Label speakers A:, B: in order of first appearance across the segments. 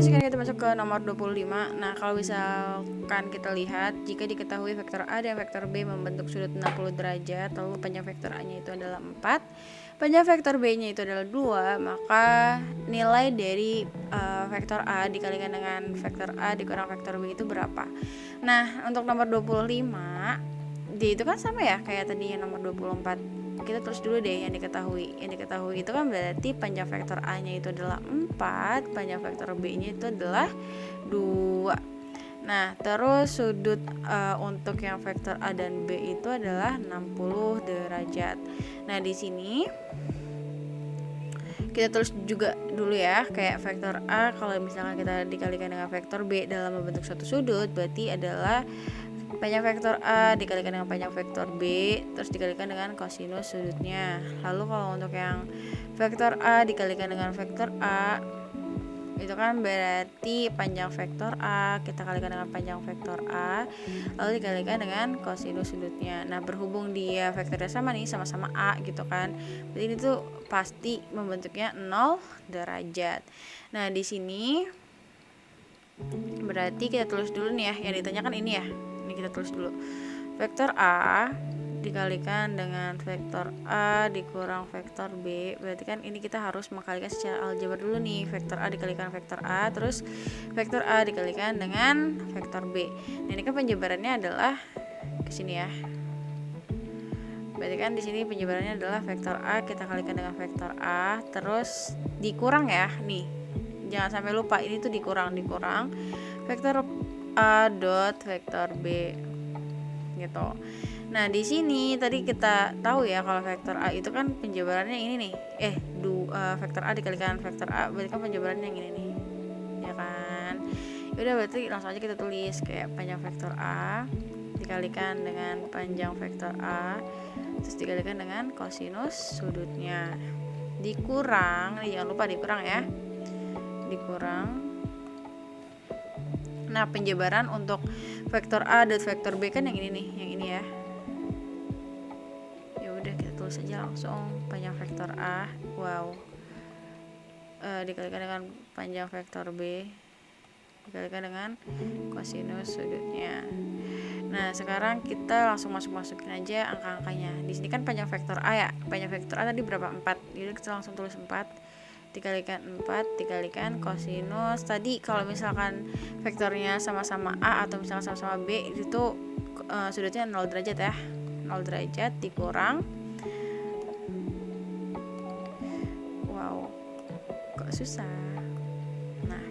A: sekarang kita masuk ke nomor 25. Nah, kalau misalkan kita lihat, jika diketahui vektor A dan vektor B membentuk sudut 60 derajat, lalu panjang vektor A-nya itu adalah 4, panjang vektor B-nya itu adalah 2, maka nilai dari vektor A dikalikan dengan vektor A dikurang vektor B itu berapa? Nah, untuk nomor 25, dia itu kan sama ya kayak tadi yang nomor 24. Kita tulis dulu deh yang diketahui. Yang diketahui itu kan berarti panjang vektor A-nya itu adalah 4, panjang vektor B-nya itu adalah 2. Nah, terus sudut untuk yang vektor A dan B itu adalah 60 derajat. Nah, di sini kita tulis juga dulu ya, kayak vektor A kalau misalkan kita dikalikan dengan vektor B dalam membentuk suatu sudut, berarti adalah panjang vektor A dikalikan dengan panjang vektor B terus dikalikan dengan kosinus sudutnya. Lalu kalau untuk yang vektor A dikalikan dengan vektor A, itu kan berarti panjang vektor A kita kalikan dengan panjang vektor A lalu dikalikan dengan kosinus sudutnya. Nah, berhubung dia vektornya sama nih, sama-sama A gitu kan, berarti ini tuh pasti membentuknya 0 derajat. Nah, di sini berarti kita tulis dulu nih ya, yang ditanyakan ini ya. Ini kita tulis dulu. Vektor A dikalikan dengan vektor A dikurang vektor B. Berarti kan ini kita harus mengkalikan secara aljabar dulu nih. Vektor A dikalikan vektor A, terus vektor A dikalikan dengan vektor B. Nah, ini kan penjabarannya adalah ke sini ya. Berarti kan di sini penjabarannya adalah vektor A kita kalikan dengan vektor A, terus dikurang ya. Nih, jangan sampai lupa ini tuh dikurang vektor A dot vektor B gitu. Nah, di sini tadi kita tahu ya kalau vektor A itu kan penjabarannya ini nih. Vektor A dikalikan vektor A berarti kan penjabarannya yang ini nih. Ya kan? Udah, berarti langsung aja kita tulis kayak panjang vektor A dikalikan dengan panjang vektor A terus dikalikan dengan kosinus sudutnya. Dikurang, jangan lupa dikurang ya. Dikurang. Nah, penjabaran untuk vektor A dan vektor B kan yang ini nih, yang ini ya. Ya udah, kita tulis aja langsung panjang vektor A, dikalikan dengan panjang vektor B dikalikan dengan kosinus sudutnya. Nah, sekarang kita langsung masukin aja angka-angkanya. Di sini kan panjang vektor A ya. Panjang vektor A tadi berapa? 4. Jadi kita langsung tulis 4 dikalikan 4 dikalikan kosinus. Tadi kalau misalkan vektornya sama-sama A atau misalkan sama-sama B, itu sudutnya 0 derajat ya. 0 derajat dikurang, kok susah. Nah,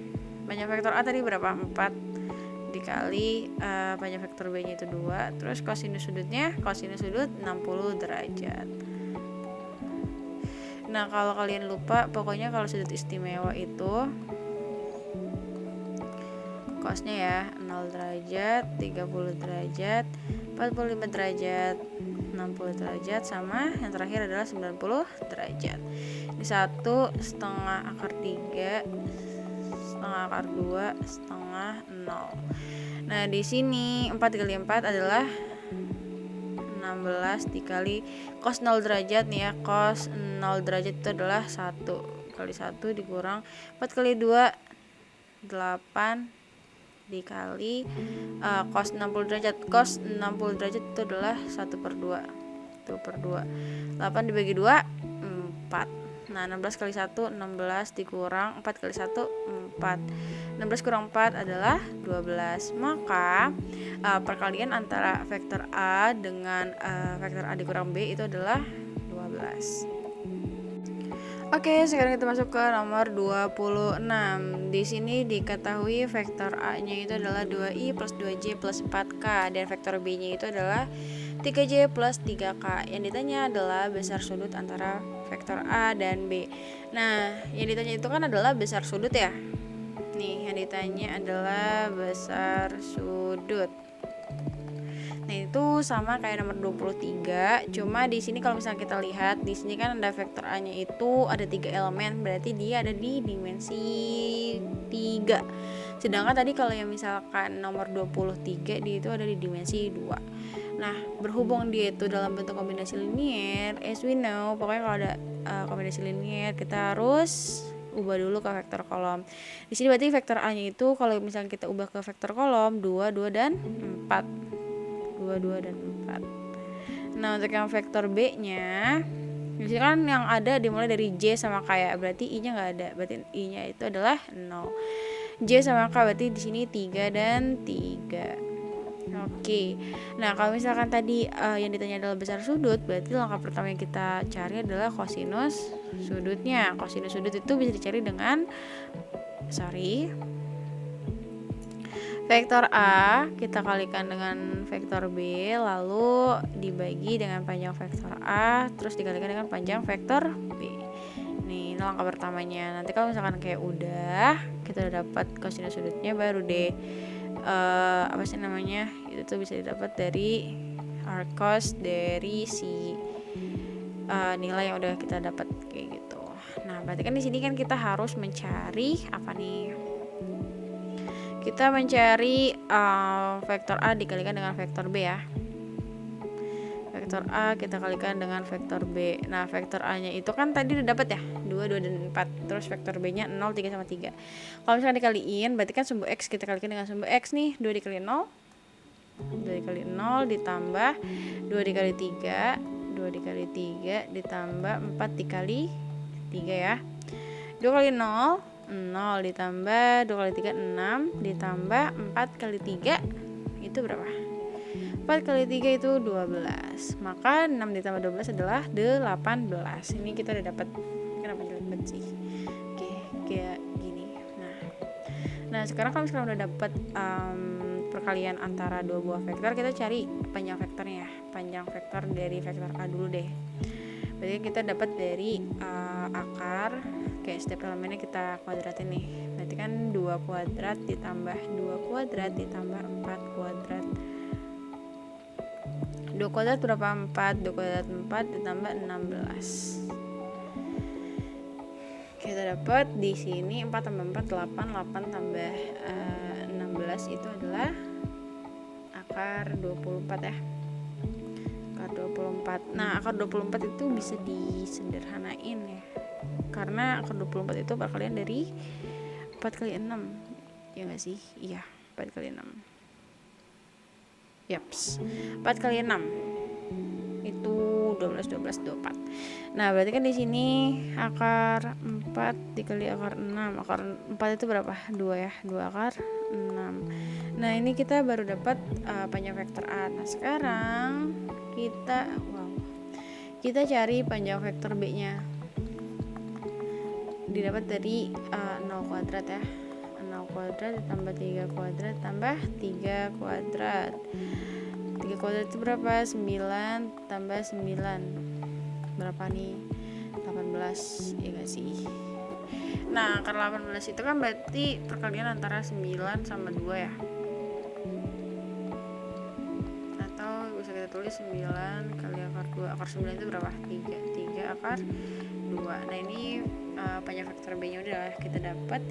A: panjang vektor A tadi berapa? 4 dikali panjang vektor B nya itu 2, terus kosinus sudut 60 derajat. Nah, kalau kalian lupa, pokoknya kalau sudut istimewa itu cosnya ya 0 derajat, 30 derajat, 45 derajat, 60 derajat, sama yang terakhir adalah 90 derajat. Ini 1 setengah akar 3 setengah akar 2 setengah 0. Nah, di sini 4 dikali 4 adalah 16 dikali cos 0 derajat nih ya. Cos 0 derajat itu adalah 1 kali 1 dikurang 4 kali 2 8 dikali cos 60 derajat. Cos 60 derajat itu adalah 1/2. 8 dibagi 2 4. Nah, 16 kali 1 16 dikurang 4 kali 1 4. 16 kurang 4 adalah 12. Maka perkalian antara vektor A dengan vektor A dikurang B itu adalah 12. Oke, sekarang kita masuk ke nomor 26. Di sini diketahui vektor A-nya itu adalah 2i plus 2j plus 4k dan vektor B-nya itu adalah 3j plus 3k. Yang ditanya adalah besar sudut antara vektor A dan B. Nah, yang ditanya itu kan adalah besar sudut ya. Nih, yang ditanya adalah besar sudut. Nah, itu sama kayak nomor 23. Cuma di sini kalau misalnya kita lihat, di sini kan ada vektor A-nya itu ada 3 elemen, berarti dia ada di dimensi 3. Sedangkan tadi kalau yang misalkan nomor 23 dia itu ada di dimensi 2. Nah, berhubung dia itu dalam bentuk kombinasi linier, as we know, pokoknya kalau ada kombinasi linier kita harus ubah dulu ke vektor kolom. Di sini berarti vektor A-nya itu kalau misalnya kita ubah ke vektor kolom 2, 2 dan 4. 2, 2 dan 4. Nah, untuk yang vektor B-nya di sini kan yang ada dimulai dari J sama K ya, berarti I-nya nggak ada, berarti I-nya itu adalah 0. J sama K berarti di sini 3 dan 3. Oke. Nah, kalau misalkan tadi yang ditanya adalah besar sudut, berarti langkah pertama yang kita cari adalah kosinus sudutnya. Kosinus sudut itu bisa dicari dengan vektor A kita kalikan dengan vektor B, lalu dibagi dengan panjang vektor A, terus dikalikan dengan panjang vektor B. Nih, ini langkah pertamanya. Nanti kalau misalkan kayak udah kita udah dapat kosinus sudutnya, baru deh itu tuh bisa didapat dari arcos dari si nilai yang udah kita dapat kayak gitu. Nah, berarti kan di sini kan kita harus mencari apa nih? Kita mencari vektor A dikalikan dengan vektor B ya. Vektor A kita kalikan dengan vektor B. Nah, vektor A-nya itu kan tadi udah dapat ya, 2, 2 dan 4. Terus vektor B-nya 0, 3 sama 3. Kalau misalkan dikaliin, berarti kan sumbu X kita kalikan dengan sumbu X nih, 2 dikali 0. 2 dikali 0 ditambah 2 dikali 3, 2 dikali 3 ditambah 4 dikali 3 ya. 2 kali 0 ditambah 2 kali 3 6 ditambah 4 kali 3 itu berapa? 4 kali 3 itu 12. Maka 6 ditambah 12 adalah 18. Ini kita udah dapat. Kenapa dapat sih? Oke, kayak gini. Nah, sekarang kalau misalnya udah dapat perkalian antara dua buah vektor, kita cari panjang vektornya ya. Panjang vektor dari vektor A dulu deh. Berarti kita dapat dari akar, kayak setiap elemennya kita kuadratin nih. Berarti kan 2 kuadrat ditambah 2 kuadrat ditambah 4 kuadrat. 2 kuadrat berapa? 4. 2 kuadrat 4 ditambah 16. Kita dapat di sini 4 tambah 4 8, 8 tambah 16 itu adalah akar 24 ya. Akar 24. Nah, akar 24 itu bisa disederhanain ya. Karena akar 24 itu perkalian dari 4 kali 6. Ya enggak sih? Iya, 4 kali 6. Yaps. 4 kali 6 itu 12 12 24. Nah, berarti kan di sini akar 4 dikali akar 6. Akar 4 itu berapa? 2 ya. 2 akar 6. Nah, ini kita baru dapat panjang vektor A. Nah, sekarang kita cari panjang vektor B-nya. Didapat dari 0 kuadrat ya. 0 kuadrat ditambah 3 kuadrat tambah 3 kuadrat. 3 kuadrat itu berapa? 9 tambah 9 berapa nih? 18, ya gak sih? Nah, akar 18 itu kan berarti perkalian antara 9 sama 2 ya. Atau bisa kita tulis 9 kali akar 2. Akar 9 itu berapa? 3 akar 2. Nah, ini panjang vektor B nya udah kita dapat.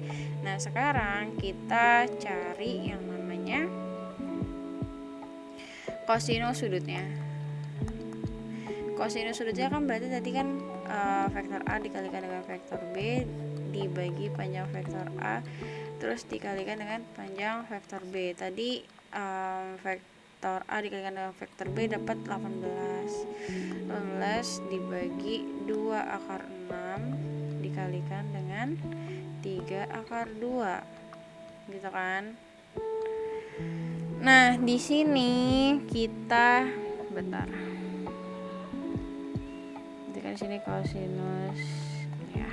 A: Nah, sekarang kita cari yang namanya kosinus sudutnya. Kosinus sudutnya kan berarti tadi kan vektor A dikalikan dengan vektor B dibagi panjang vektor A terus dikalikan dengan panjang vektor B. Tadi vektor A dikalikan dengan vektor B dapat 18. 18 dibagi 2 akar 6 dikalikan dengan 3 akar 2. Gitu kan? Nah, di sini kita bentar. Jadi kan sini kosinus ya.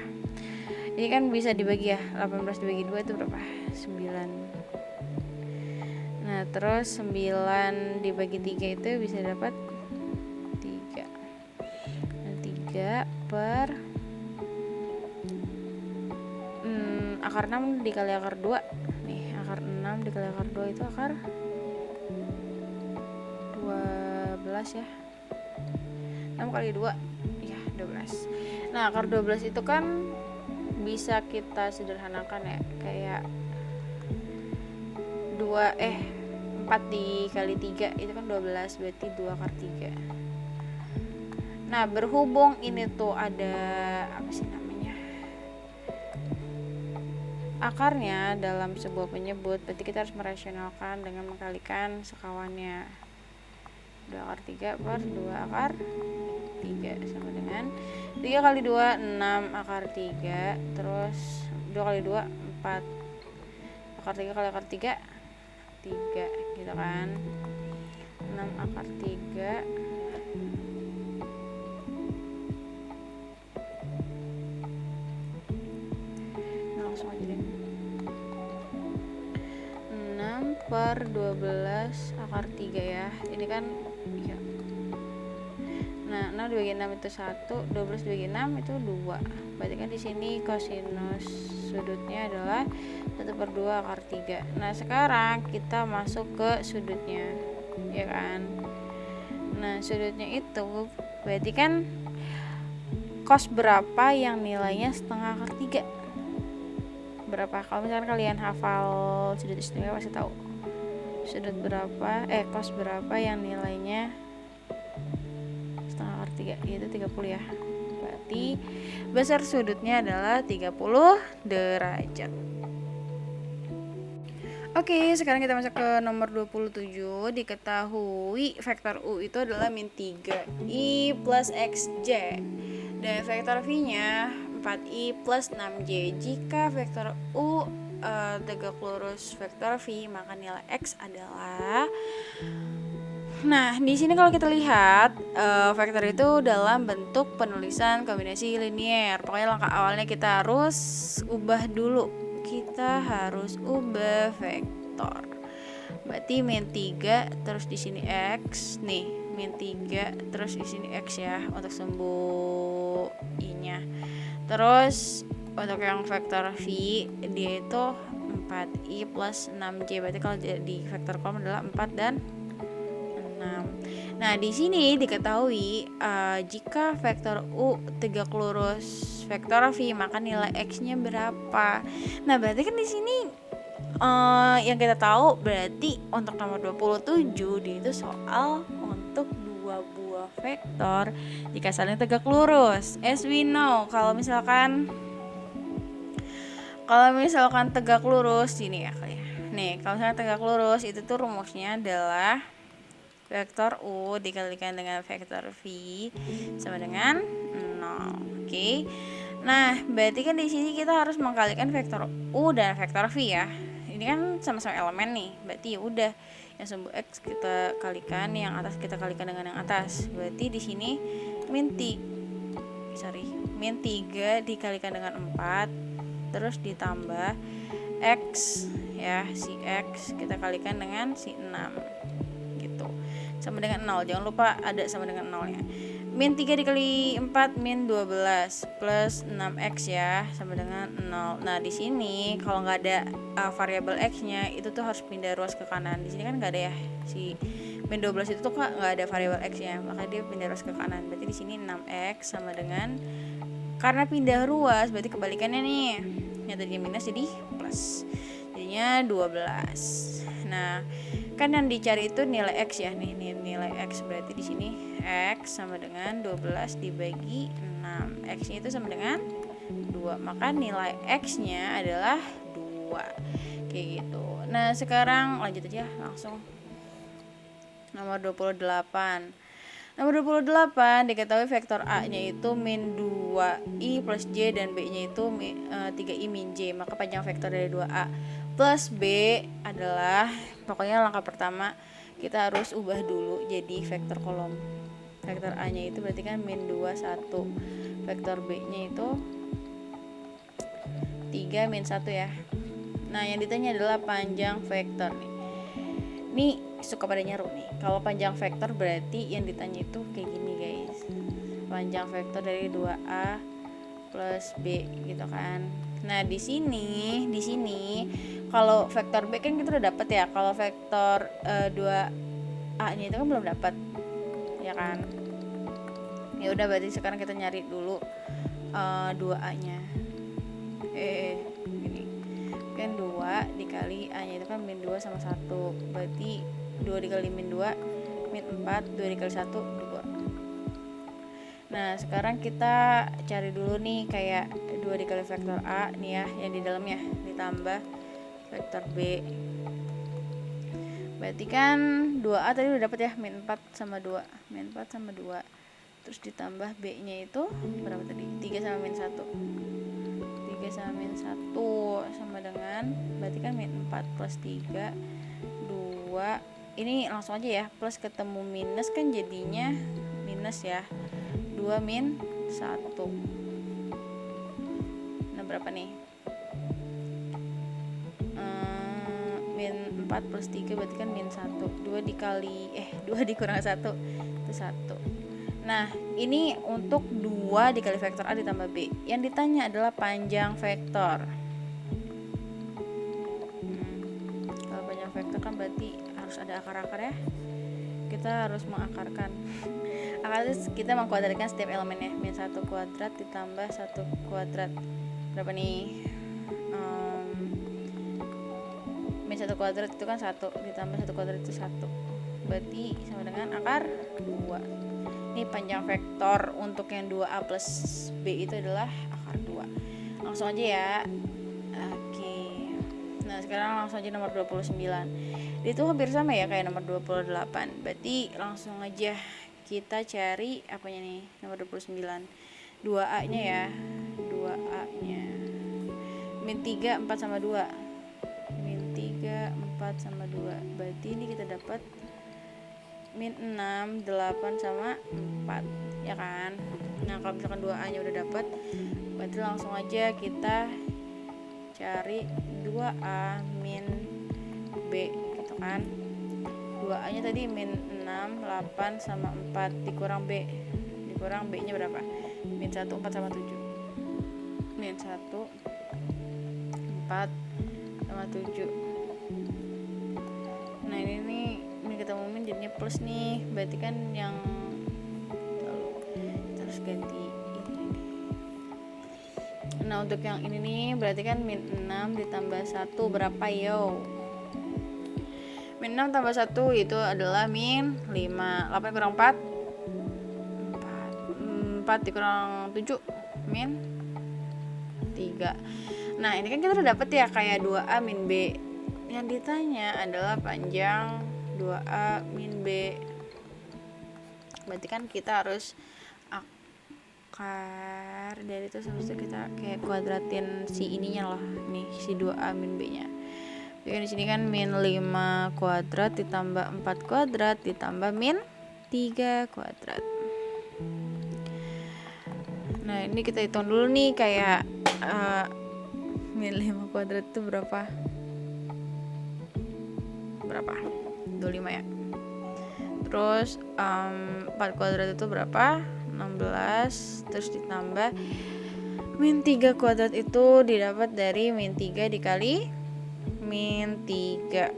A: Ini kan bisa dibagi ya. 18 dibagi 2 itu berapa? 9. Nah, terus 9 dibagi 3 itu bisa dapat 3. Nah, 3 per akar 6 dikali akar 2. Nih, akar 6 dikali akar 2 itu akar 12 ya. 6 kali 2 ya 12. Nah, akar 12 itu kan bisa kita sederhanakan ya, kayak 4 dikali 3 itu kan 12, berarti 2 akar 3. Nah, berhubung ini tuh ada apa sih namanya? akarnya dalam sebuah penyebut, berarti kita harus merasionalkan dengan mengkalikan sekawannya. 2 akar 3 per 2 akar 3 sama dengan 3 kali 2 6 akar 3, terus 2 kali 2 4 akar 3 kali akar 3 3 gitu kan. 6 akar 3 langsung aja deh. 6 per 12 akar 3 ya. Ini kan ya. Nah, 6 dibagi 6 itu 1, 12 dibagi 6 itu 2. Berarti kan di sini kosinus sudutnya adalah 1 per 2 akar 3. Nah, sekarang kita masuk ke sudutnya, ya kan. Nah, sudutnya itu berarti kan cos berapa yang nilainya setengah akar 3? Berapa? Kalau misalkan kalian hafal sudut istimewa pasti tahu. Sudut berapa? Cos berapa yang nilainya setengah akar 3? Itu 30 ya. Berarti besar sudutnya adalah 30 derajat. Oke, sekarang kita masuk ke nomor 27. Diketahui vektor U itu adalah min 3i plus xj. Dan vektor V-nya 4i plus 6j. Jika vektor U tegak lurus vektor V, maka nilai x adalah. Nah, di sini kalau kita lihat vektor itu dalam bentuk penulisan kombinasi linier. Pokoknya langkah awalnya kita harus ubah dulu. Kita harus ubah vektor. Berarti min 3 terus di sini x nih, min 3 terus di sini x ya untuk sumbu i-nya. Terus untuk yang vektor V dia itu 4i plus 6j. Berarti kalau di vektor kolom adalah 4 dan 6. Nah, di sini diketahui jika vektor U tegak lurus vektor V, maka nilai x-nya berapa. Nah, berarti kan di sini yang kita tahu berarti untuk nomor 27 dia itu soal untuk dua buah vektor jika saling tegak lurus. As we know, kalau misalkan tegak lurus ini ya kalian. Nih, kalau misalkan tegak lurus itu tuh rumusnya adalah vektor U dikalikan dengan vektor V sama dengan 0. Oke. Nah, berarti kan di sini kita harus mengkalikan vektor U dan vektor V ya. Ini kan sama-sama elemen nih. Berarti ya udah, yang sumbu x kita kalikan, yang atas kita kalikan dengan yang atas. Berarti di sini min 3 dikalikan dengan 4 terus ditambah x ya, si x kita kalikan dengan si 6 gitu, sama dengan 0. Jangan lupa ada sama dengan 0 nya. Min 3 dikali 4 min 12 plus 6x ya sama dengan 0. Nah, di sini kalau nggak ada variabel x-nya itu tuh harus pindah ruas ke kanan. Di sini kan nggak ada ya, si min 12 itu tuh nggak ada variabel x-nya, maka dia pindah ruas ke kanan. Berarti di sini 6x sama dengan, karena pindah ruas berarti kebalikannya nih, yang tadinya minus jadi plus, jadinya 12. Nah, kan yang dicari itu nilai x ya, nih nilai x, berarti di sini x sama dengan 12 dibagi 6. X-nya itu sama dengan 2, maka nilai x-nya adalah 2. Kayak gitu. Nah, sekarang lanjut aja langsung. Nomor 28. Nomor 28 diketahui vektor A-nya itu min 2i plus j dan B-nya itu 3i min j. Maka panjang vektor dari 2a plus B adalah, pokoknya langkah pertama kita harus ubah dulu jadi vektor kolom. Vektor A-nya itu berarti kan min 2, 1. Vektor B-nya itu 3 min 1 ya. Nah, yang ditanya adalah panjang vektor nih. Nih suka pada nyaru nih. Kalau panjang vektor berarti yang ditanya itu kayak gini guys. Panjang vektor dari 2A plus B gitu kan. Nah, di sini kalau vektor B kan kita udah dapat ya. Kalau vektor 2A-nya itu kan belum dapat. Ya kan? Ya udah, berarti sekarang kita nyari dulu 2A-nya. Gini. Kan 2 dikali A-nya itu kan min 2 sama 1. Berarti 2 dikali min 2 min 4, 2 dikali 1 2. Nah sekarang kita cari dulu nih kayak 2 dikali vektor A nih ya, yang di dalamnya ditambah vektor B. Berarti kan 2A tadi udah dapat ya, min 4 sama 2. Min 4 sama 2. Terus ditambah B-nya itu berapa tadi? 3 sama min 1. 3 sama min 1 sama dengan, berarti kan min 4 plus 3, 2. Ini langsung aja ya, plus ketemu minus kan jadinya minus ya. 2 min 1. Nah berapa nih? Min 4 plus 3 berarti kan min 1. 2 dikurang 1 itu 1. Nah ini untuk 2 dikali vektor A ditambah B. Yang ditanya adalah panjang vektor. Kalau panjang vektor kan berarti harus ada akar-akar ya. Kita harus mengakarkan. Akar itu kita mengkuadratkan setiap elemennya. Min 1 kuadrat ditambah 1 kuadrat. Berapa nih? Min 1 kuadrat itu kan 1 ditambah 1 kuadrat itu 1. Berarti sama dengan akar 2. Ini panjang vektor untuk yang 2A plus B itu adalah akar 2. Langsung aja ya. Oke. Nah sekarang langsung aja nomor 29. Itu hampir sama ya kayak nomor 28. Berarti langsung aja kita cari apanya nih, nomor 29. 2A nya ya. 2A nya min 3, 4 sama 2. Min 3, 4 sama 2. Berarti ini kita dapat min 6, 8 sama 4 ya kan. Nah kalau misalkan 2A nya udah dapat, berarti langsung aja kita cari 2A min B gitu kan. 2A nya tadi min 6, 8 sama 4 dikurang B. Dikurang B nya berapa? Min 1, 4 sama 7. Min 1, 4 sama 7. Nah ini nih min ketemu min jadinya plus nih. Berarti kan yang kita harus ganti ini. Nah untuk yang ini nih berarti kan min 6 ditambah 1 berapa yo? Min 6 tambah 1 itu adalah min 5. 8 kurang 4 4 dikurang 7 min 3. Nah ini kan kita udah dapet ya kayak 2A min B. Yang ditanya adalah panjang 2A min B. Berarti kan kita harus akar dari itu, habis itu kita kayak kuadratin si ininya lah, nih si 2A min B nya. Jadi di sini kan min 5 kuadrat ditambah 4 kuadrat ditambah min 3 kuadrat. Nah ini kita hitung dulu nih kayak min 5 kuadrat itu berapa? 25 ya. Terus 4 kuadrat itu berapa? 16. Terus ditambah min 3 kuadrat itu didapat dari min 3 dikali min 3.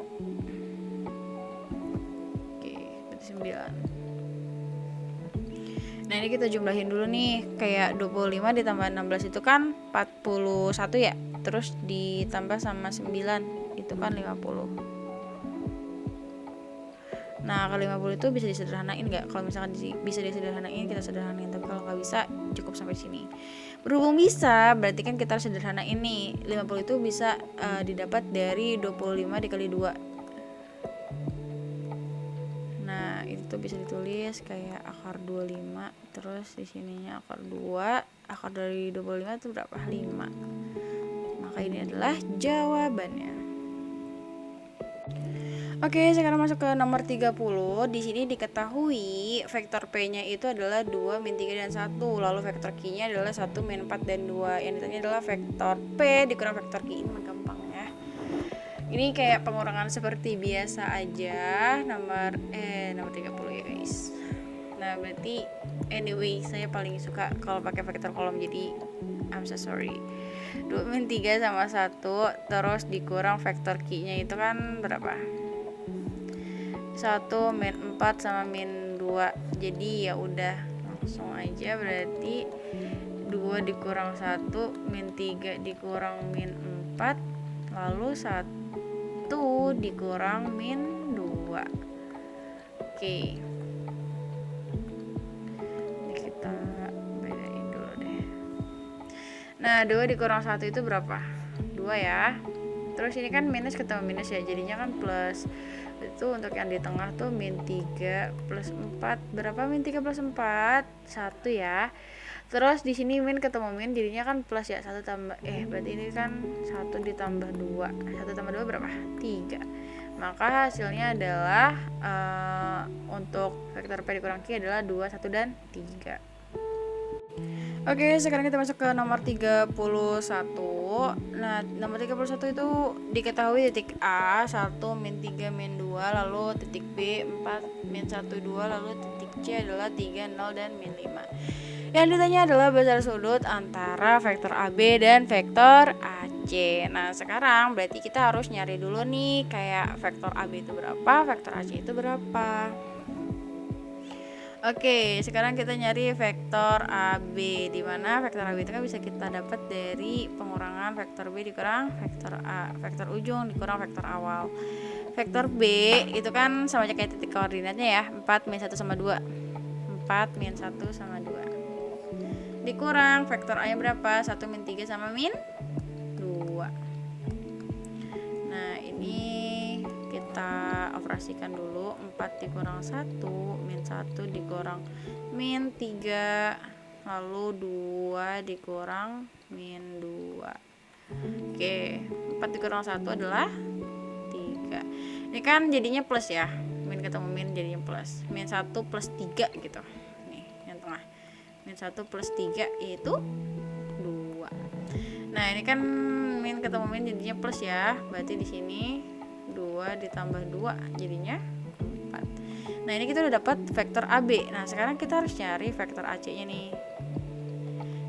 A: Oke, berarti 9. Nah ini kita jumlahin dulu nih. Kayak 25 ditambah 16 itu kan 41 ya. Terus ditambah sama 9 itu kan 50. Nah kalau 50 itu bisa disederhanain nggak? Kalau misalkan bisa disederhanain kita sederhanain, tapi kalau nggak bisa cukup sampai sini. Berhubung bisa, berarti kan kita harus sederhanain nih. 50 itu bisa didapat dari 25 dikali 2. Nah itu bisa ditulis kayak akar 25. Terus di sininya akar 2. Akar dari 25 itu berapa? 5. Maka ini adalah jawabannya. Oke, sekarang masuk ke nomor 30. Di sini diketahui vektor P-nya itu adalah 2, min 3, dan 1. Lalu vektor Q-nya adalah 1, min 4, dan 2. Yang ditanya adalah vektor P dikurang vektor Q. Ini gampang ya. Ini kayak pengurangan seperti biasa aja. Nomor 30 ya guys. Nah, berarti anyway, saya paling suka kalau pakai vektor kolom, jadi I'm so sorry. 2 min 3 sama 1, terus dikurang vektor Q-nya itu kan berapa? 1 min 4 sama min 2. Jadi ya udah langsung aja, berarti 2 dikurang 1 min 3 dikurang min 4, lalu 1 dikurang min 2. Oke. Ini kita Nah 2 dikurang 1 itu berapa? 2 ya. Terus ini kan minus ketemu minus ya, jadinya kan plus. Itu untuk yang di tengah tuh min 3 plus 4. Berapa min 3 plus 4? 1 ya. Terus di sini min ketemu min jadinya kan plus ya, 1 tambah berarti ini kan 1 ditambah 2. 1 tambah 2 berapa? 3. Maka hasilnya adalah untuk vektor P dikurang Q adalah 2, 1 dan 3. Oke, sekarang kita masuk ke nomor 31. Nah, nomor 31 itu diketahui titik A 1 min 3 min 2, lalu titik B 4 min 1 2, lalu titik C adalah 3 0 dan min 5. Yang ditanya adalah besar sudut antara vektor AB dan vektor AC. Nah, sekarang berarti kita harus nyari dulu nih kayak vektor AB itu berapa, vektor AC itu berapa. Oke, sekarang kita nyari vektor AB, di mana vektor AB itu kan bisa kita dapat dari pengurangan vektor B dikurang vektor A, vektor ujung dikurang vektor awal. Vektor B itu kan sama aja kayak titik koordinatnya ya, 4 min 1 sama 2. 4 min 1 sama 2. Dikurang vektor A nya berapa? 1 min 3 sama min 2. Nah, ini kita operasikan dulu. 4 dikurang 1 min 1 dikurang min 3, lalu 2 dikurang min 2. Oke, 4 dikurang 1 adalah 3. Ini kan jadinya plus ya, min ketemu min jadinya plus. Min 1 plus 3 gitu. Nih, yang tengah. Min 1 plus 3 yaitu 2. Nah, ini kan min ketemu min jadinya plus ya. Berarti di sini 2 ditambah 2 jadinya 4. Nah, ini kita udah dapat vektor AB. Nah, sekarang kita harus cari vektor AC-nya nih.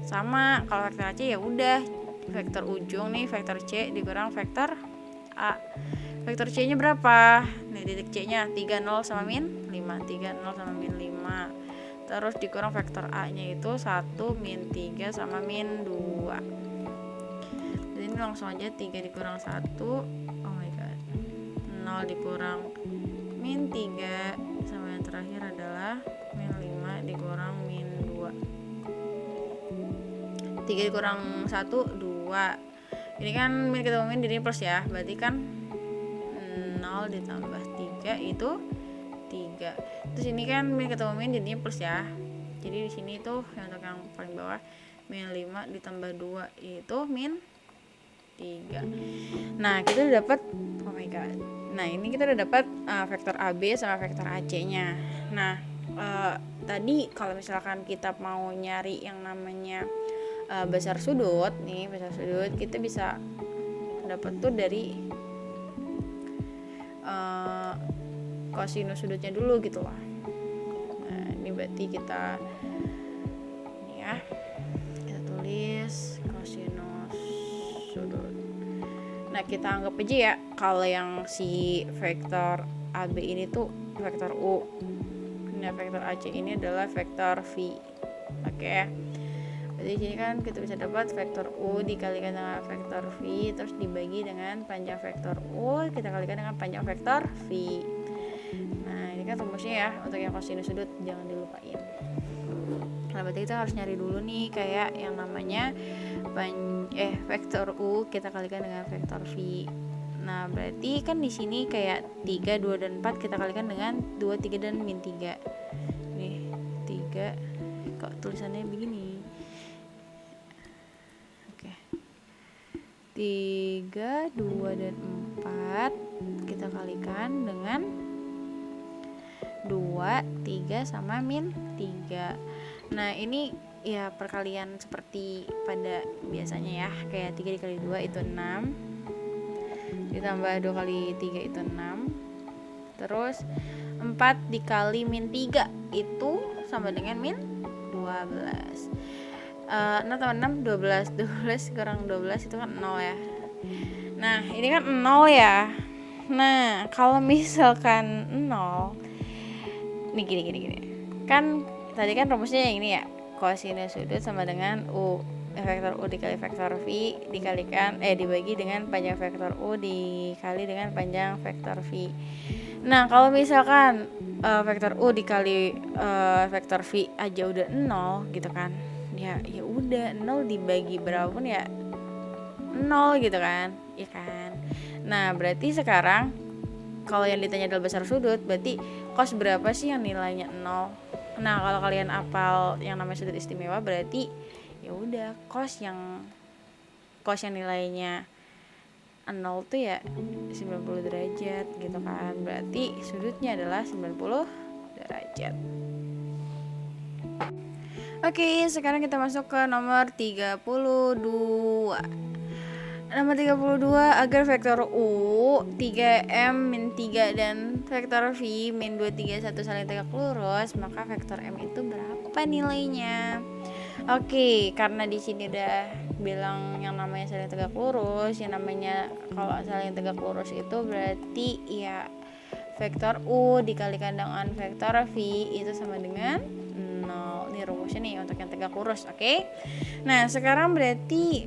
A: Sama, kalau vektor AC ya udah vektor ujung nih, vektor C dikurang vektor A. Vektor C-nya berapa? Nih titik C-nya 3 0 sama min 5. 3 0 sama min 5. Terus dikurang vektor A-nya itu 1 min 3 sama min 2. Jadi ini langsung aja 3 dikurang 1. Oh my god. 0 dikurang min 3 sama yang terakhir adalah min 5 dikurang min 2. 3 dikurang 1 2. Ini kan min ketemu min jadi plus ya. Berarti kan 0 ditambah 3 itu 3. Terus ini kan min ketemu min jadinya plus ya. Jadi di sini tuh untuk yang paling bawah min 5 ditambah 2 itu min 3. Nah, kita udah dapat, oh my god. Nah, ini kita udah dapat vektor AB sama vektor AC-nya. Nah, tadi kalau misalkan kita mau nyari yang namanya besar sudut nih, besar sudut kita bisa dapat tuh dari kosinus sudutnya dulu gitu loh. Nah, ini berarti kita ini ya, kita tulis kosinus sudut. Nah, kita anggap aja ya kalau yang si vektor AB ini tuh vektor U. Nah, vektor AC ini adalah vektor V. Oke. Berarti di sini kan kita bisa dapat vektor U dikalikan dengan vektor V terus dibagi dengan panjang vektor U kita kalikan dengan panjang vektor V. Nah, ini kan rumusnya ya untuk yang kosinus sudut, jangan dilupain. Nah, berarti kita harus nyari dulu nih kayak yang namanya vektor U kita kalikan dengan vektor V. Nah, berarti kan di sini kayak 3, 2 dan 4 kita kalikan dengan 2, 3 dan min 3. Nih, 3 kok tulisannya begini. Oke. 3, 2 dan 4 kita kalikan dengan 2, 3 sama min 3. Nah, ini ya perkalian seperti pada biasanya ya, kayak 3 dikali 2 itu 6 ditambah 2 kali 3 itu 6, terus 4 dikali min 3 itu sama dengan min 12. 6 tambah 6 12, 12 kurang 12 itu kan 0 ya. Nah, ini kan 0 ya. Nah, kalau misalkan 0 nih gini. Kan tadi kan rumusnya yang ini ya. Kosinus sudut sama dengan U. Vektor U dikali vektor V dikalikan dibagi dengan panjang vektor U dikali dengan panjang vektor V. Nah, kalau misalkan vektor U dikali vektor V aja udah 0 gitu kan. ya udah 0 dibagi berapapun ya 0 gitu kan, ya kan. Nah berarti sekarang kalau yang ditanya adalah besar sudut, berarti cos berapa sih yang nilainya 0? Nah kalau kalian hafal yang namanya sudut istimewa, berarti ya udah cos yang nilainya 0 tuh ya 90 derajat gitu kan. Berarti sudutnya adalah 90 derajat. Oke, sekarang kita masuk ke nomor 32. Nomor 32, agar vektor U 3M min 3 dan vektor V min 2, 3, 1 saling tegak lurus, maka vektor M itu berapa nilainya? Oke, karena di sini udah bilang yang namanya saling tegak lurus, yang namanya kalau saling tegak lurus itu berarti ya vektor U dikalikan dengan vektor V itu sama dengan 0. Ini rumusnya nih untuk yang tegak lurus, oke? Nah, sekarang berarti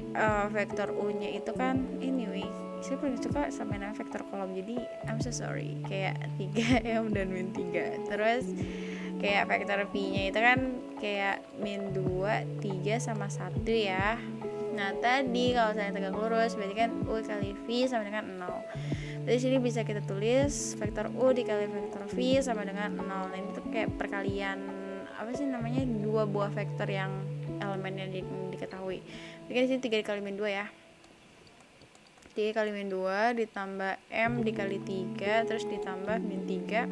A: vektor U-nya itu kan anyway, saya paling suka sama namanya vektor kolom. Jadi I'm so sorry. Kayak 3M dan min 3. Terus kayak vektor V-nya itu kan kayak min 2, 3 sama 1 ya. Nah, tadi kalau saya tegak lurus berarti kan U kali V sama dengan 0. Dari sini bisa kita tulis vektor U dikali vektor V sama dengan 0. Nah, ini tuh kayak perkalian apa sih namanya, dua buah vektor yang elemennya diketahui. Jadi di sini 3 dikali min 2 ya. 3 kali min 2 ditambah M dikali 3 terus ditambah min 3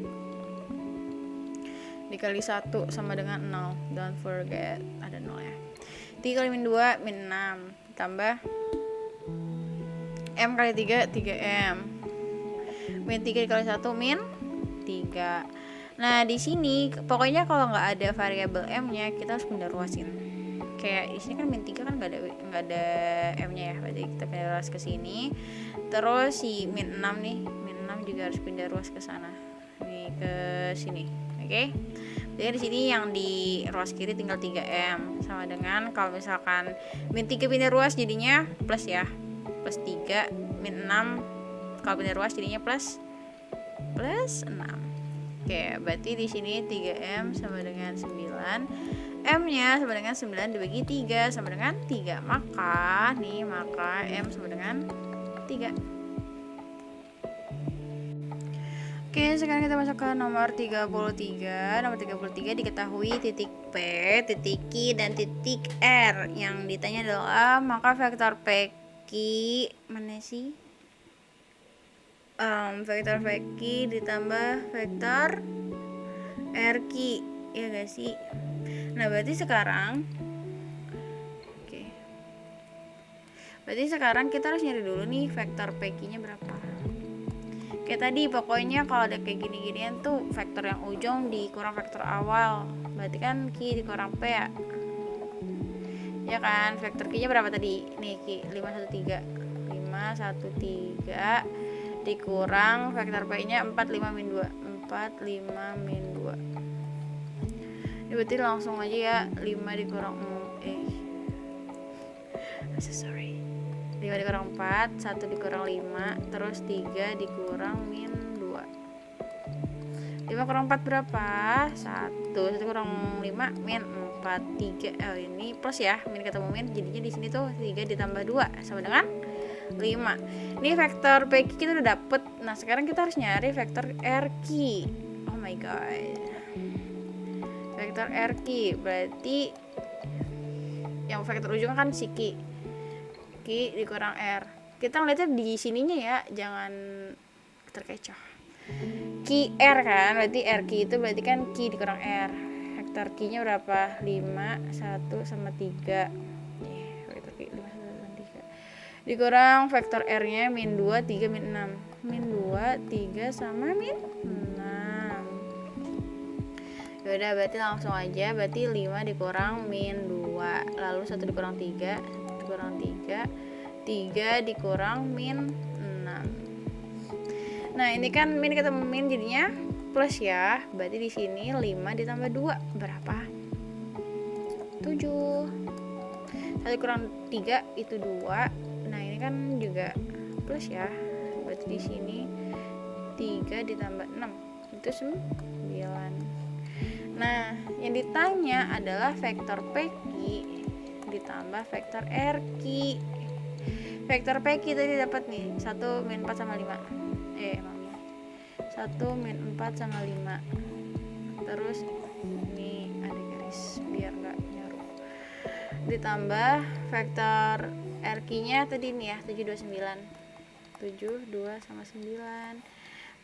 A: dikali 1 sama dengan 0. Don't forget ada 0 ya. 3 kali min 2 min 6 ditambah M kali 3 3M. Min 3 dikali 1 min 3. Nah di sini pokoknya kalau nggak ada variabel M-nya kita harus pindah ruasin. Kayak di sini kan min 3 kan nggak ada M-nya ya, berarti kita pindah ruas ke sini. Terus si min 6 nih, min 6 juga harus pindah ruas ke sana. Nih ke sini. Oke. Jadi di sini yang di ruas kiri tinggal 3M sama dengan kalau misalkan min 3 pindah ruas jadinya plus ya. Plus 3 min 6 kalau pindah ruas jadinya plus 6. Oke, berarti di sini 3M sama dengan 9. M-nya sama dengan 9 dibagi 3 sama dengan 3. Maka M sama dengan 3. Oke, sekarang kita masuk ke nomor 33. Nomor 33 diketahui titik P, titik Q, dan titik R. Yang ditanya adalah maka vektor PQ mana sih? Vektor PQ ditambah vektor RQ, ya gak sih? Nah berarti sekarang berarti sekarang kita harus nyari dulu nih vektor PQ nya berapa. Kayak tadi pokoknya kalau ada kayak gini-ginian tuh vektor yang ujung dikurang vektor awal, berarti kan Q dikurang P ya. Ya kan, vektor Q nya berapa tadi? Nih Q 513 dikurang vektor P nya 45 min 2. Ini berarti langsung aja ya, 5 dikurang 5 dikurang 4, 1 dikurang 5, terus 3 dikurang min 2. 5 kurang 4 berapa? 1 kurang 5 min 4, 3. Ini plus ya, min ketemu min, jadinya di sini tuh 3 ditambah 2 sama dengan 5. Ini vektor PQ kita udah dapet. Nah sekarang kita harus nyari vektor RQ. Oh my god, vektor RQ berarti yang vektor ujung kan si Q dikurang R. Kita ngeliatnya di sininya ya, jangan terkecoh. QR kan, berarti RQ itu berarti kan Q dikurang R. Vektor Q nya berapa? 5, 1 sama 3. Vektor Q 5, 1 sama 3 dikurang vektor R nya min 2, 3, min 6. Min 2, 3 sama min 6. Yaudah berarti langsung aja, berarti 5 dikurang min 2, lalu 1 dikurang 3 dikurang 3 dikurang min 6. Nah ini kan min ketemu min jadinya plus ya, berarti di sini 5 ditambah 2 berapa? 7. 1 kurang 3 itu 2. Nah ini kan juga plus ya, berarti di sini 3 ditambah 6 itu 9. Nah yang ditanya adalah vektor PQ ditambah vektor RQ. Vektor PQ tadi dapat nih 1 min 4 sama 5. Mami 1 min 4 sama 5. Terus ini ada garis biar nggak nyaru. Ditambah vektor RQ nya tadi nih ya 729. 72 sama 9.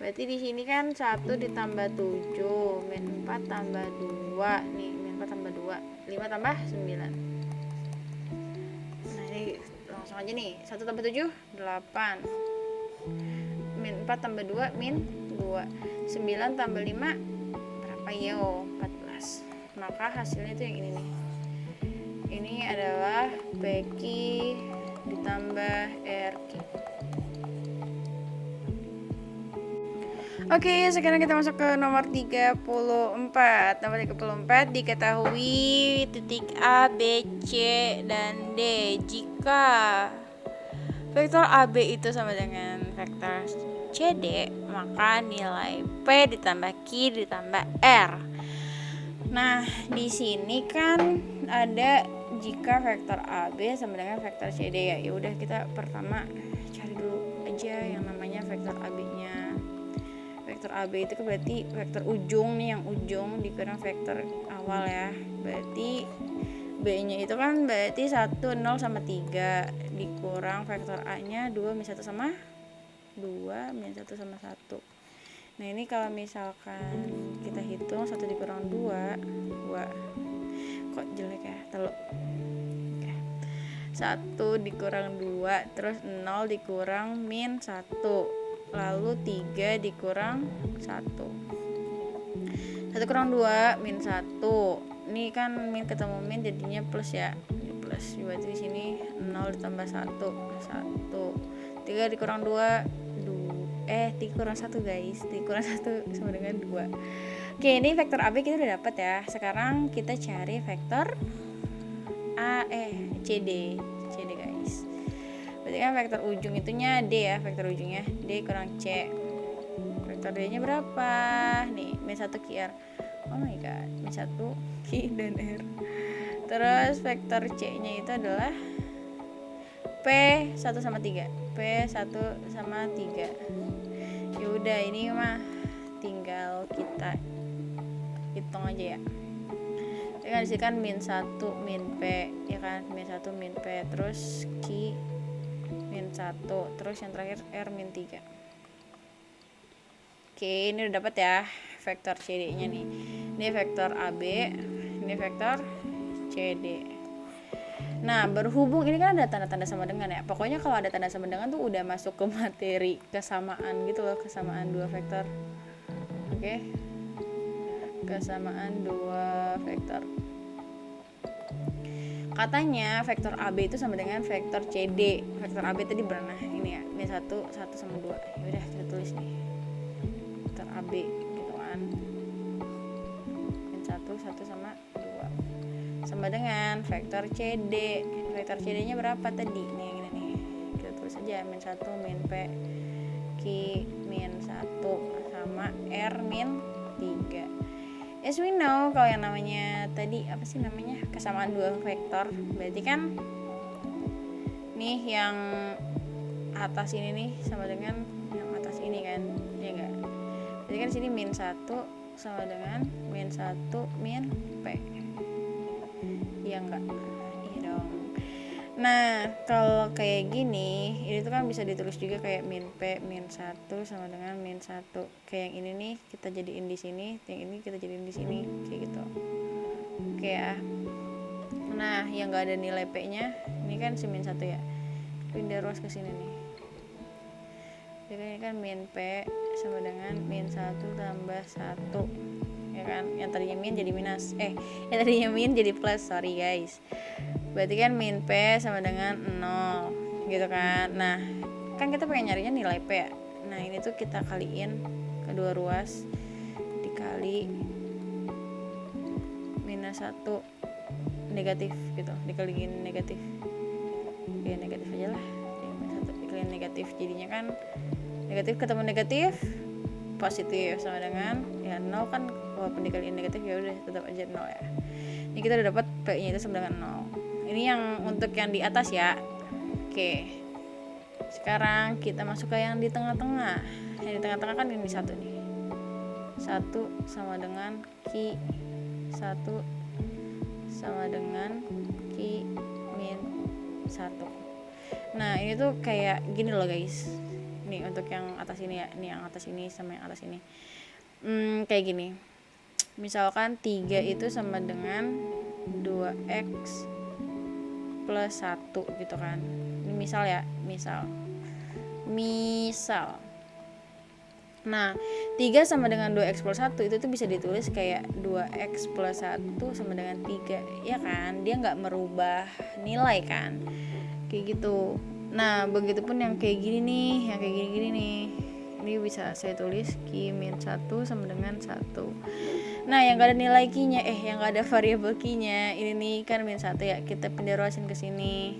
A: Berarti di sini kan 1 ditambah 7 min 4 tambah 2 nih, min 4 tambah 2 5 tambah 9. Nah ini langsung aja nih, 1 tambah 7 8 min 4 tambah 2 min 2 9 tambah 5 berapa yo? 14. Maka hasilnya itu yang ini nih. Ini adalah PQ ditambah RQ. Oke, sekarang kita masuk ke nomor 34. Nomor 34 diketahui titik A, B, C, dan D. Jika vektor AB itu sama dengan vektor CD, maka nilai P ditambah Q ditambah R. Nah, di sini kan ada jika vektor AB sama dengan vektor CD ya. Ya udah kita pertama cari dulu aja yang namanya vektor AB-nya. Vektor AB itu berarti vektor ujung nih, yang ujung dikurang vektor awal ya. Berarti B-nya itu kan berarti 1 0 sama 3 dikurang vektor A-nya 2 min 1 sama 2 min 1 sama 1. Nah, ini kalau misalkan kita hitung 1 dikurang 2 kok jelek ya, teluk. 1 dikurang 2 terus 0 dikurang min 1, lalu 3 dikurang 1 kurang 2 min 1. Ini kan min ketemu min jadinya plus ya, ini plus. Berarti di sini 0 ditambah 1 3 dikurang 2 3 kurang 1 guys, 3 kurang 1 sama dengan 2. Oke, ini vektor AB kita udah dapat ya. Sekarang kita cari vektor CD guys. Berarti kan vektor ujung itunya D ya, vektor ujungnya D kurang C. Vektor D nya berapa? Nih, min 1 QR. Oh my god, min 1 Q dan R. Terus vektor C nya itu adalah P 1 sama 3. P 1 sama 3. Ya udah, ini mah tinggal kita hitung aja ya. Ya kan, disini kan min 1 min P ya kan, min 1 min P, terus Q min 1, terus yang terakhir R min 3. Oke, ini udah dapat ya vektor CD nya nih. Ini vektor AB, ini vektor CD. Nah, berhubung ini kan ada tanda-tanda sama dengan ya. Pokoknya kalau ada tanda sama dengan tuh udah masuk ke materi kesamaan gitu loh, kesamaan dua vektor. Oke. Kesamaan dua vektor. Katanya vektor AB itu sama dengan vektor CD. Vektor AB tadi berapa? Ini ya, min 1 sama 2. Ya udah kita tulis nih. Vektor AB gitu kan. Min 1 sama 2. Sama dengan vektor CD. Vektor CD-nya berapa tadi? Nih yang ini nih. Kita tulis aja min 1 min P Q min 1 sama R min 3. As we know, kalau yang namanya tadi apa sih namanya, kesamaan dua vektor, berarti kan nih yang atas ini nih sama dengan yang atas ini kan, ya enggak? Berarti kan sini min 1 sama dengan min 1 min P, ya enggak? Iya dong. Nah, kalau kayak gini, ini tuh kan bisa ditulis juga kayak min P min 1 sama dengan min 1. Kayak yang ini nih kita jadiin di sini, yang ini kita jadiin di sini, kayak gitu. Oke ya. Nah, yang enggak ada nilai P-nya, ini kan si min 1 ya. Pindah ruas ke sini nih. Jadi ini kan min P sama dengan min 1 tambah 1. Ya kan? Yang tadinya min jadi minus. Yang tadinya min jadi plus, sorry guys. Berarti kan min P sama dengan 0 gitu kan. Nah, kan kita pengen nyarinya nilai P ya. Nah, ini tuh kita kaliin kedua ruas dikali minus 1 negatif gitu, dikaliin negatif. Ya negatif aja lah. Ya, minus 1 dikaliin negatif, jadinya kan negatif ketemu negatif positif sama dengan ya 0 kan, walaupun dikaliin negatif ya udah tetap aja 0 ya. Ini kita udah dapat P-nya itu sama dengan 0. Ini yang untuk yang di atas ya. Oke, sekarang kita masuk ke yang di tengah-tengah. Yang di tengah-tengah kan ini 1 nih. 1 sama dengan Q 1 sama dengan Q min 1. Nah ini tuh kayak gini loh guys. Nih untuk yang atas ini ya. Ini yang atas ini sama yang atas ini. Kayak gini. Misalkan 3 itu sama dengan 2x plus 1 gitu kan. Ini misal ya, misal. Nah, 3 sama dengan 2x plus 1 itu tuh bisa ditulis kayak 2x plus 1 sama dengan 3, ya kan? Dia nggak merubah nilai kan? Kayak gitu. Nah, begitupun yang kayak gini nih, yang kayak gini-gini nih. Ini bisa saya tulis Q min 1 sama dengan 1. Nah, yang gak ada nilai Q-nya, yang gak ada variabel Q-nya, ini nih kan min 1 ya. Kita pindah ruasin ke sini.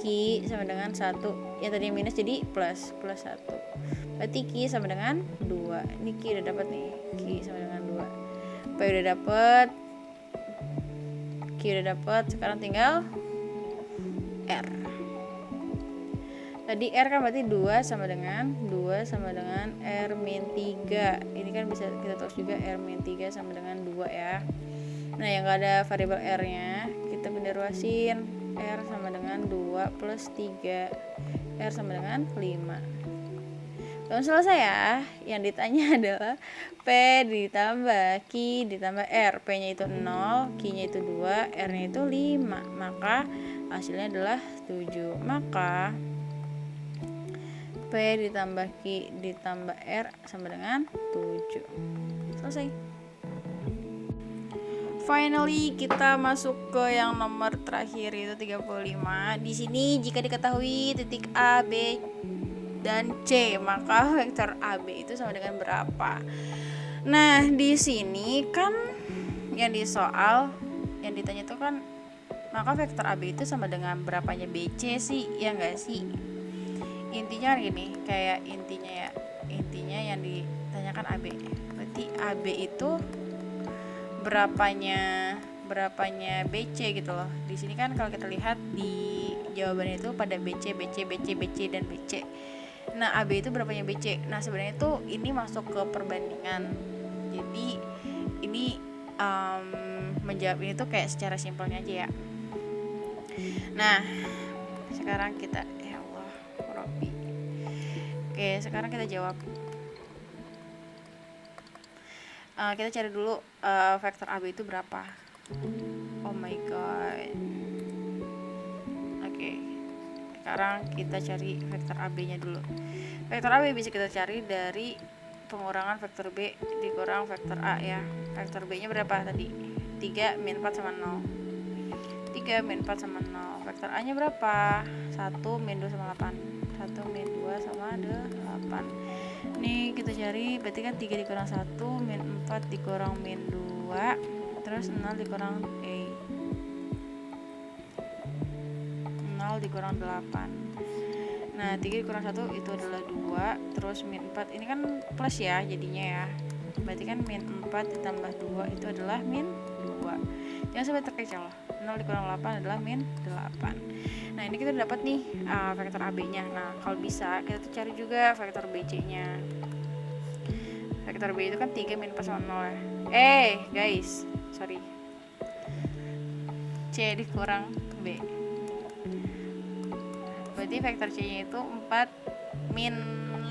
A: Q sama dengan 1. Yang tadi minus jadi plus 1. Berarti Q sama dengan 2. Ini Q udah dapat nih. Q sama dengan 2. P udah dapat. Q udah dapat. Sekarang tinggal R. Tadi R kan berarti 2 sama dengan R min 3. Ini kan bisa kita tulis juga R min 3 sama dengan 2 ya. Nah yang gak ada variabel R nya kita pindah ruasin. R sama dengan 2 plus 3. R sama dengan 5. Belum selesai ya. Yang ditanya adalah P ditambah Q ditambah R. P nya itu 0, Q nya itu 2, R nya itu 5. Maka hasilnya adalah 7. Maka P ditambah Q ditambah R sama dengan 7. Selesai. Finally kita masuk ke yang nomor terakhir itu 35. Di sini jika diketahui titik A, B, dan C, maka vektor AB itu sama dengan berapa? Nah, di sini kan yang di soal yang ditanya itu kan maka vektor AB itu sama dengan berapanya BC sih, ya enggak sih? Intinya gini, kayak intinya yang ditanyakan AB. Berarti AB itu berapanya BC gitu loh. Di sini kan kalau kita lihat di jawabannya itu pada BC dan BC. Nah, AB itu berapanya BC. Nah, sebenarnya itu ini masuk ke perbandingan. Jadi ini menjawab ini tuh kayak secara simpelnya aja ya. Nah, sekarang kita Oke, sekarang kita jawab. Kita cari dulu vektor AB itu berapa. Oh my god. Oke. Sekarang kita cari vektor AB-nya dulu. Vektor AB bisa kita cari dari pengurangan vektor B dikurang vektor A ya. Vektor B-nya berapa tadi? 3 min 4 sama 0. 3 min 4 sama 0. Vektor A-nya berapa? 1 min 2 sama 8. 1 min 2 sama 8. Nih kita cari, berarti kan 3 dikurang 1 min 4 dikurang min 2 terus 0 dikurang 0 dikurang 8. Nah 3 dikurang 1 itu adalah 2, terus min 4 ini kan plus ya jadinya ya. Berarti kan min 4 ditambah 2 itu adalah min 2. Jangan sampai terkecoh. 0 dikurang 8 adalah min 8. Nah ini kita dapat nih vektor AB-nya. Nah kalau bisa kita tuh cari juga vektor BC-nya. Vektor B itu kan 3 min 4 sama 0 ya. Guys, sorry. C dikurang B. Berarti vektor C-nya itu 4 min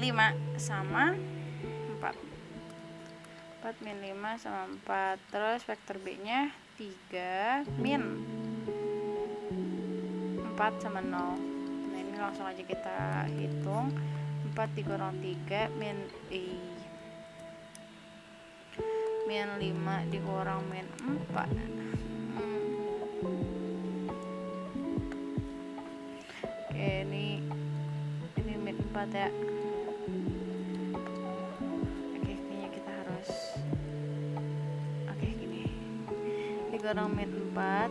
A: 5 sama 4. 4 min 5 sama 4. Terus vektor B-nya 3 min 4 sama 0. Nah ini langsung aja kita hitung. 4 dikurang 3 min 5 dikurang min 4. Oke, ini min 4 ya. Oke, kayaknya kita harus gini. Dikurang min 4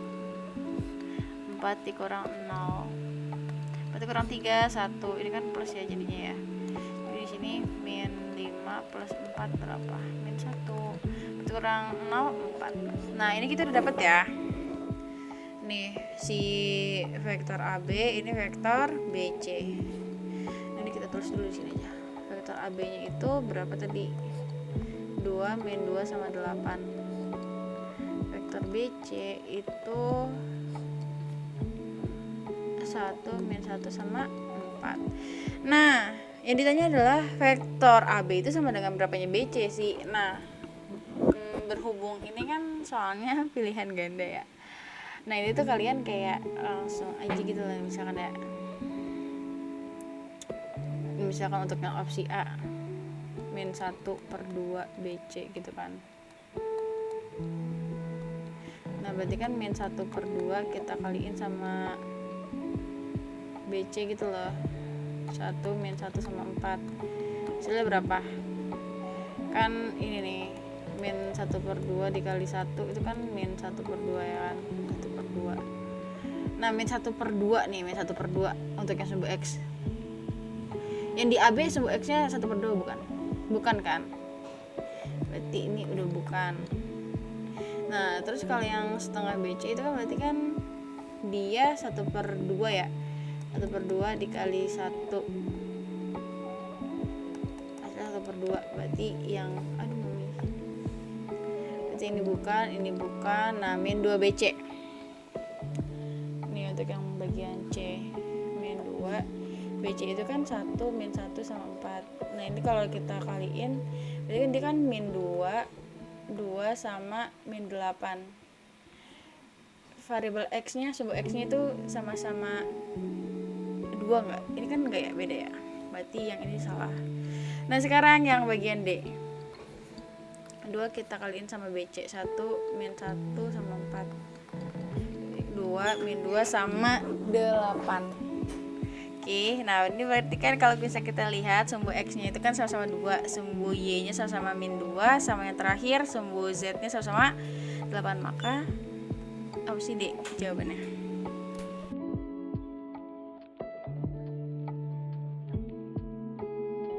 A: dikurang 0. 4 dikurang 3 1. Ini kan plus ya jadinya ya. Jadi di sini min 5 plus 4 berapa? Min 1. 4 dikurang 0 4. Nah, ini kita udah dapat ya. nih si vektor AB ini vektor BC. Ini kita tulis dulu di sini aja. Vektor AB nya itu berapa tadi? 2 min 2 sama 8. Vektor BC itu 1 min 1 sama 4. Nah, yang ditanya adalah vektor AB itu sama dengan berapanya BC sih. Nah, berhubung ini kan soalnya pilihan ganda ya. Nah, ini tuh kalian kayak langsung aja gitu lah, misalkan ya. Misalkan untuk yang opsi A min 1/2 BC gitu kan. Nah, berarti kan min 1/2 kita kaliin sama BC gitu loh. 1 min 1 sama 4 hasilnya berapa? Kan ini nih, min 1/2 dikali 1 itu kan min 1/2 ya kan, 1/2. Nah, min 1/2 nih, min 1/2 untuk yang sumbu X. Yang di AB sumbu X nya 1/2 bukan? Bukan kan? Berarti ini udah bukan. Nah, terus kalau yang setengah BC itu kan berarti kan dia 1/2 ya, 1/2 dikali 1 hasilnya 1/2. Berarti yang berarti ini bukan. Nah, min 2 BC ini untuk yang bagian C. Min 2 BC itu kan 1 min 1 sama 4. Nah, ini kalau kita kaliin berarti kan dia kan min 2 sama min 8. Variabel X nya, sumbu X nya itu sama-sama 2 enggak? Ini kan enggak ya, beda ya. Berarti yang ini salah. Nah, sekarang yang bagian D. 2 kita kaliin sama BC, 1 min 1 sama 4. 2 min 2 sama 8. Oke, nah ini berarti kan kalau bisa kita lihat sumbu X nya itu kan sama-sama 2, sumbu Y nya sama-sama min 2, sama yang terakhir sumbu Z nya sama-sama 8, maka opsi D jawabannya.